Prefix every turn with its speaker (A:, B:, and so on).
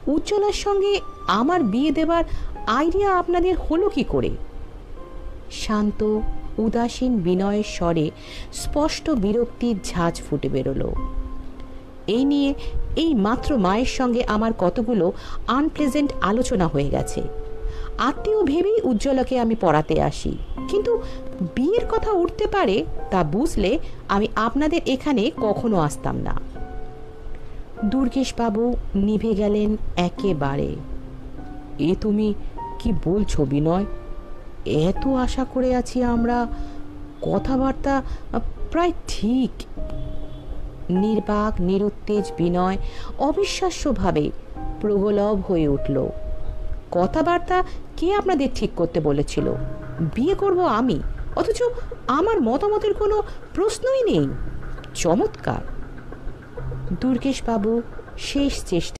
A: উজ্জ্বলার সঙ্গে আমার বিয়ে দেবার আইডিয়া আপনাদের হলো কি করে? শান্ত উদাসীন বিনয়ের স্বরে স্পষ্ট বিরক্তির ঝাঁজ ফুটে বেরোলো। এই নিয়ে এই মাত্র মায়ের সঙ্গে আমার কতগুলো আনপ্লেজেন্ট আলোচনা হয়ে গেছে। আত্মীয় ভেবেই উজ্জ্বলাকে আমি পড়াতে আসি, কিন্তু বিয়ের কথা উঠতে পারে তা বুঝলে আমি আপনাদের এখানে কখনো আসতাম না। দুর্গেশবাবু নিভে গেলেন একেবারে। এ তুমি কি বলছো বিনয়? এত আশা করে আছি আমরা, কথাবার্তা প্রায় ঠিক। নির্বাক নিরুত্তেজ বিনয় অবিশ্বাস্যভাবে প্রগলভ হয়ে উঠল। কথাবার্তা কে আপনাদের ঠিক করতে বলেছিল? বিয়ে করব আমি, অথচ আমার মতামতের কোনো প্রশ্নই নেই। চমৎকার। দুর্গেশবাবু শেষ চেষ্টা